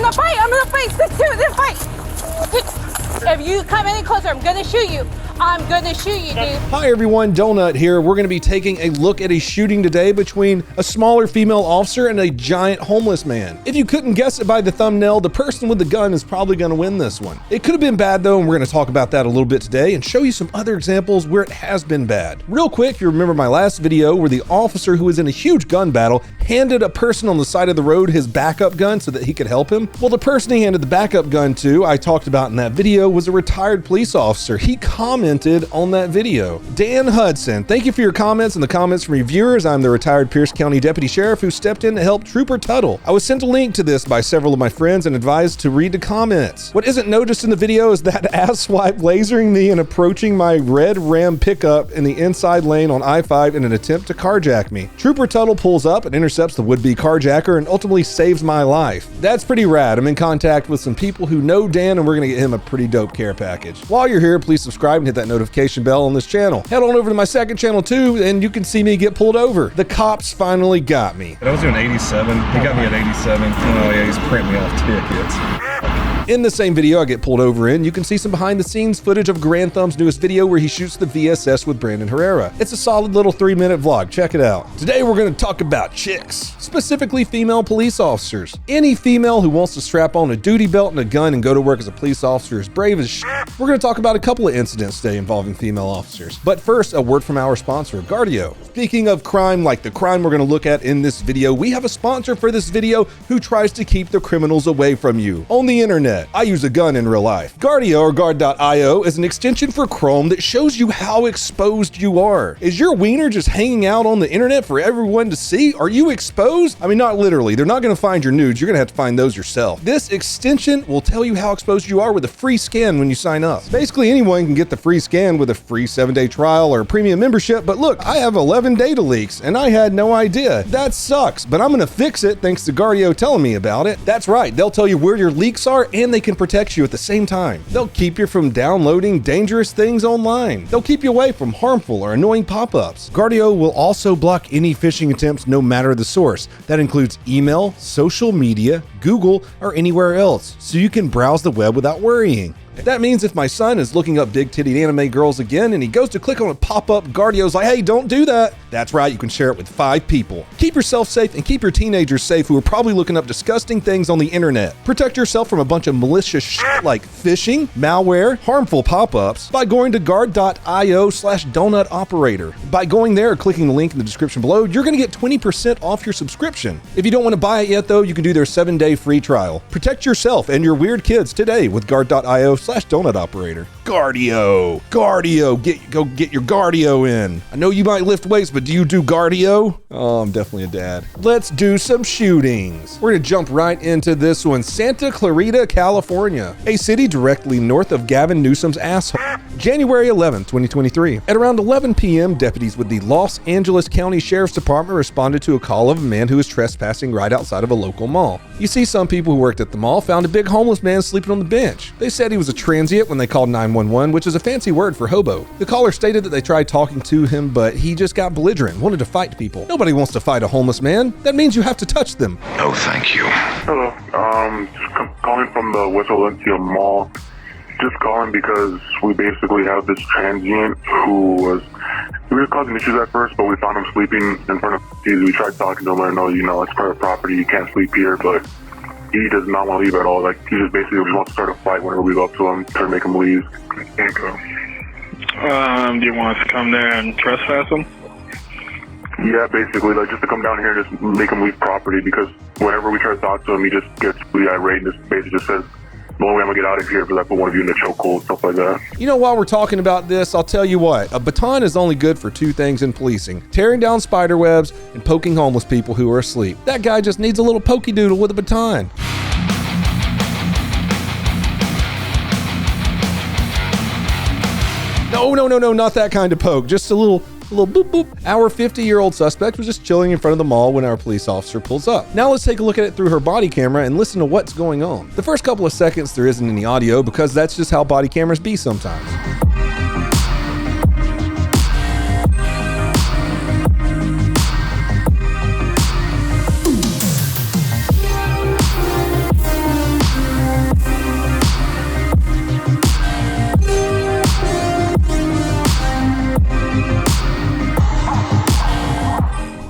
gonna fight. I'm gonna fight. 6'2", then fight. If you come any closer, I'm gonna shoot you. I'm gonna shoot you, dude. Hi everyone, Donut here. We're gonna be taking a look at a shooting today between a smaller female officer and a giant homeless man. If you couldn't guess it by the thumbnail, the person with the gun is probably gonna win this one. It could have been bad though, and we're gonna talk about that a little bit today and show you some other examples where it has been bad. Real quick, you remember my last video where the officer who was in a huge gun battle handed a person on the side of the road his backup gun so that he could help him? Well, the person he handed the backup gun to, I talked about in that video, was a retired police officer. He commented on that video. Dan Hudson, thank you for your comments and the comments from your viewers. I'm the retired Pierce County Deputy Sheriff who stepped in to help Trooper Tuttle. I was sent a link to this by several of my friends and advised to read the comments. What isn't noticed in the video is that asswipe lasering me and approaching my red Ram pickup in the inside lane on I-5 in an attempt to carjack me. Trooper Tuttle pulls up and intercepts the would-be carjacker and ultimately saves my life. That's pretty rad. I'm in contact with some people who know Dan and we're gonna get him a pretty dope care package. While you're here, please subscribe and hit that notification bell on this channel. Head on over to my second channel too and you can see me get pulled over. The cops finally got me. I was doing 87. He got me at 87. Oh yeah, he's printing me off tickets. In the same video I get pulled over in, you can see some behind the scenes footage of Grand Thumb's newest video where he shoots the VSS with Brandon Herrera. It's a solid little 3-minute vlog, check it out. Today we're gonna talk about chicks, specifically female police officers. Any female who wants to strap on a duty belt and a gun and go to work as a police officer is brave as shit. We're gonna talk about a couple of incidents today involving female officers. But first, a word from our sponsor, Guardio. Speaking of crime, like the crime we're gonna look at in this video, we have a sponsor for this video who tries to keep the criminals away from you on the internet. I use a gun in real life. Guardio, or Guard.io, is an extension for Chrome that shows you how exposed you are. Is your wiener just hanging out on the internet for everyone to see? Are you exposed? I mean, not literally. They're not gonna find your nudes. You're gonna have to find those yourself. This extension will tell you how exposed you are with a free scan when you sign up. Basically, anyone can get the free scan with a free 7-day trial or premium membership, but look, I have 11 data leaks and I had no idea. That sucks, but I'm gonna fix it thanks to Guardio telling me about it. That's right, they'll tell you where your leaks are and they can protect you at the same time. They'll keep you from downloading dangerous things online. They'll keep you away from harmful or annoying pop-ups. Guardio will also block any phishing attempts no matter the source. That includes email, social media, Google, or anywhere else, so you can browse the web without worrying. That means if my son is looking up big-titted anime girls again and he goes to click on a pop-up, Guardio's like, hey, don't do that. That's right, you can share it with 5 people. Keep yourself safe and keep your teenagers safe who are probably looking up disgusting things on the internet. Protect yourself from a bunch of malicious shit like phishing, malware, harmful pop-ups by going to guard.io/donutoperator. By going there or clicking the link in the description below, you're gonna get 20% off your subscription. If you don't wanna buy it yet though, you can do their 7-day free trial. Protect yourself and your weird kids today with guard.io/donutoperator. Guardio, go get your Guardio in. I know you might lift weights, but do you do Guardio? Oh, I'm definitely a dad. Let's do some shootings. We're gonna jump right into this one. Santa Clarita, California, a city directly north of Gavin Newsom's asshole. January 11th, 2023. At around 11 p.m., deputies with the Los Angeles County Sheriff's Department responded to a call of a man who was trespassing right outside of a local mall. You see, some people who worked at the mall found a big homeless man sleeping on the bench. They said he was a transient when they called 911, which is a fancy word for hobo. The caller stated that they tried talking to him, but he just got belligerent, wanted to fight people. Nobody wants to fight a homeless man. That means you have to touch them. No, thank you. Hello. Just calling from the West Valencia Mall. Just calling because we basically have this transient who we were causing issues at first, but we found him sleeping in front of these. We tried talking to him, I know, it's private property, you can't sleep here, but he does not want to leave at all. Like, he just basically wants to start a fight whenever we go up to him, try to make him leave. There you go. Do you want us to come there and trespass him? Yeah, basically, like, just to come down here and just make him leave property, because whenever we try to talk to him, he just gets really irate and just basically just says, the only way I'm gonna get out of here is if I put one of you in the chokehold, stuff like that. You know, while we're talking about this, I'll tell you what, a baton is only good for 2 things in policing: tearing down spider webs and poking homeless people who are asleep. That guy just needs a little pokey doodle with a baton. No, not that kind of poke. Just a little boop boop. Our 50-year-old suspect was just chilling in front of the mall when our police officer pulls up. Now let's take a look at it through her body camera and listen to what's going on. The first couple of seconds there isn't any audio because that's just how body cameras be sometimes.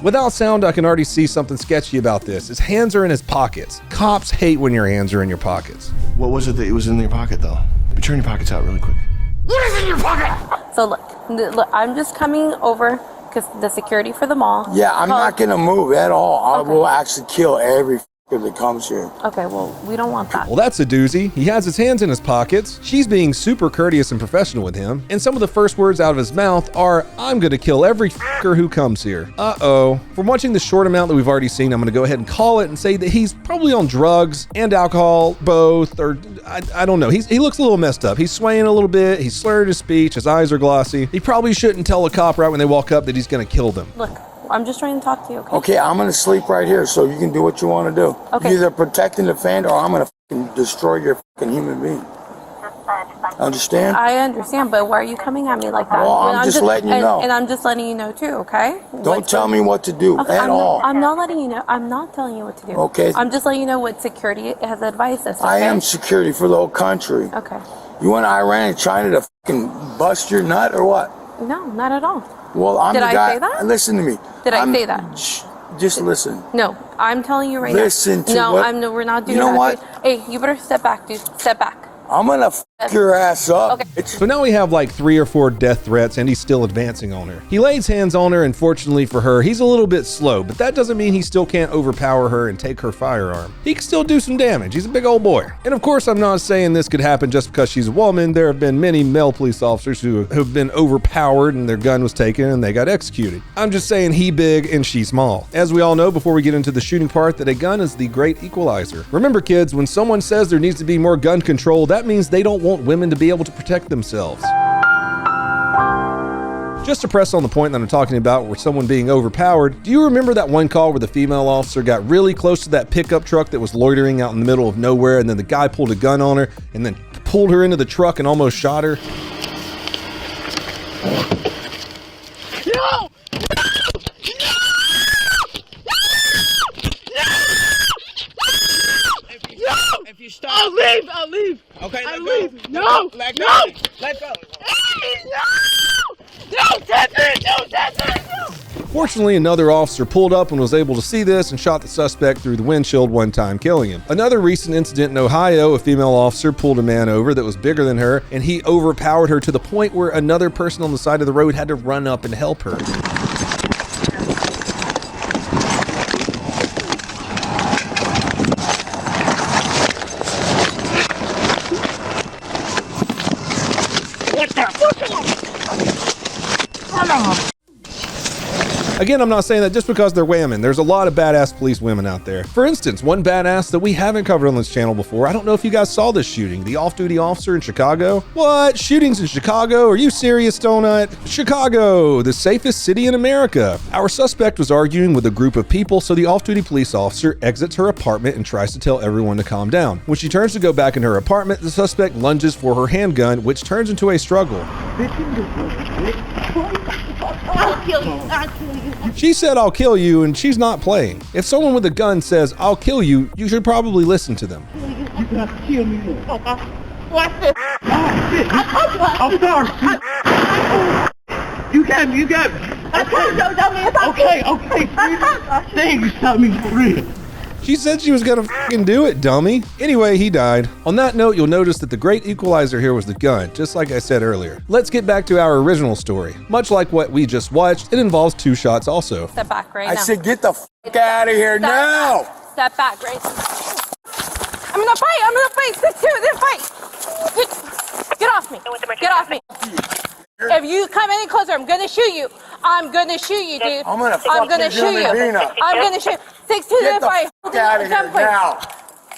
Without sound, I can already see something sketchy about this. His hands are in his pockets. Cops hate when your hands are in your pockets. What was it that was in your pocket, though? Turn your pockets out really quick. What is in your pocket? So look, I'm just coming over because the security for the mall. Yeah, I'm not gonna move at all. I will actually kill every that comes here. Okay, well, we don't want that. Well, that's a doozy. He has his hands in his pockets. She's being super courteous and professional with him. And some of the first words out of his mouth are, I'm gonna kill every fucker who comes here. Uh-oh. From watching the short amount that we've already seen, I'm gonna go ahead and call it and say that he's probably on drugs and alcohol, both, or I don't know. He looks a little messed up. He's swaying a little bit. He's slurred his speech. His eyes are glossy. He probably shouldn't tell a cop right when they walk up that he's gonna kill them. Look, I'm just trying to talk to you, okay? Okay, I'm gonna sleep right here so you can do what you want to do. Okay. You're either protect and defend, or I'm gonna destroy your human being. Understand? I understand, but why are you coming at me like that? Well, I'm just letting you know. And I'm just letting you know too, okay? Don't tell me what to do at all. I'm not letting you know. I'm not telling you what to do. Okay. I'm just letting you know what security has advised us. Okay? I am security for the whole country. Okay. You want Iran and China to bust your nut or what? No, not at all. Well, I'm Did the I guy. say that? Listen to me. Did I say that? Shh, just listen. No, I'm telling you right Listen now. to no, what- we're not doing that. You know what? Hey, you better step back, dude. Step back. I'm gonna your ass up. Okay. So now we have like 3 or 4 death threats and he's still advancing on her. He lays hands on her and fortunately for her, he's a little bit slow, but that doesn't mean he still can't overpower her and take her firearm. He can still do some damage. He's a big old boy. And of course, I'm not saying this could happen just because she's a woman. There have been many male police officers who have been overpowered and their gun was taken and they got executed. I'm just saying he big and she small. As we all know before we get into the shooting part, that a gun is the great equalizer. Remember kids, when someone says there needs to be more gun control, that means they don't want women to be able to protect themselves. Just to press on the point that I'm talking about where someone being overpowered, do you remember that one call where the female officer got really close to that pickup truck that was loitering out in the middle of nowhere and then the guy pulled a gun on her and then pulled her into the truck and almost shot her? No! If you stop, I'll leave. Okay, I'll leave. No, let go. Let go. Hey, no! Don't touch it! Don't touch it! No! Fortunately, another officer pulled up and was able to see this and shot the suspect through the windshield one time, killing him. Another recent incident in Ohio, a female officer pulled a man over that was bigger than her, and he overpowered her to the point where another person on the side of the road had to run up and help her. Again, I'm not saying that just because they're women. There's a lot of badass police women out there. For instance, one badass that we haven't covered on this channel before, I don't know if you guys saw this shooting, the off-duty officer in Chicago. What? Shootings in Chicago? Are you serious, Donut? Chicago, the safest city in America. Our suspect was arguing with a group of people, so the off-duty police officer exits her apartment and tries to tell everyone to calm down. When she turns to go back in her apartment, the suspect lunges for her handgun, which turns into a struggle. I'll kill you. I'll kill you. She said, I'll kill you, and she's not playing. If someone with a gun says, I'll kill you, you should probably listen to them. You gotta kill me. Watch this. Oh, shit. I'm sorry. You got me. Okay. Thank you, stop me for real. She said she was gonna fucking do it, dummy. Anyway, he died. On that note, you'll notice that the great equalizer here was the gun, just like I said earlier. Let's get back to our original story. Much like what we just watched, it involves 2 shots also. Step back right I now. said, get the out of here now. Step back right now. I'm gonna fight. 6-2, then fight. Get off me. Get off me. If you come any closer, I'm gonna shoot you. I'm gonna shoot you, dude. I'm gonna shoot you. I'm gonna shoot. 6-2, then fight. Out of here now.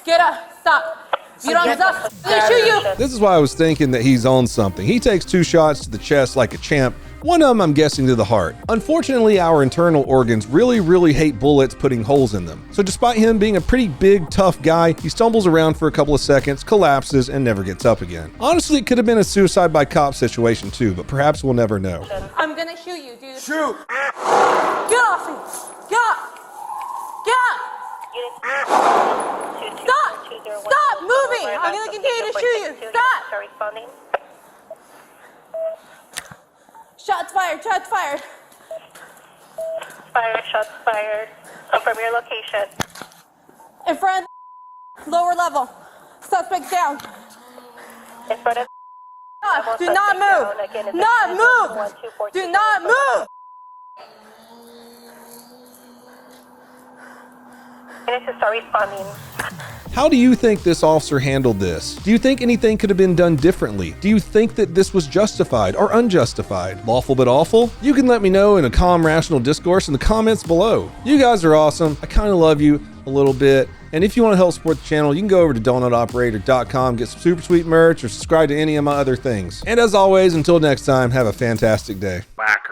Get up. Stop. You don't stop. I'm gonna shoot you. This is why I was thinking that he's on something. He takes 2 shots to the chest like a champ. One of them, I'm guessing, to the heart. Unfortunately, our internal organs really hate bullets putting holes in them. So despite him being a pretty big, tough guy, he stumbles around for a couple of seconds, collapses, and never gets up again. Honestly, it could have been a suicide by cop situation too, but perhaps we'll never know. I'm gonna shoot you, dude. Shoot. Get off me. Get up. Get up. Stop moving. I'm gonna continue to shoot you. Stop. Shots fired. shots fired. Confirm your location. In front of lower level. Suspect down. In front of Do not move. Not move. Do not move. Units start responding. How do you think this officer handled this? Do you think anything could have been done differently? Do you think that this was justified or unjustified? Lawful but awful? You can let me know in a calm, rational discourse in the comments below. You guys are awesome. I kind of love you a little bit. And if you want to help support the channel, you can go over to donutoperator.com, get some super sweet merch, or subscribe to any of my other things. And as always, until next time, have a fantastic day. Whack.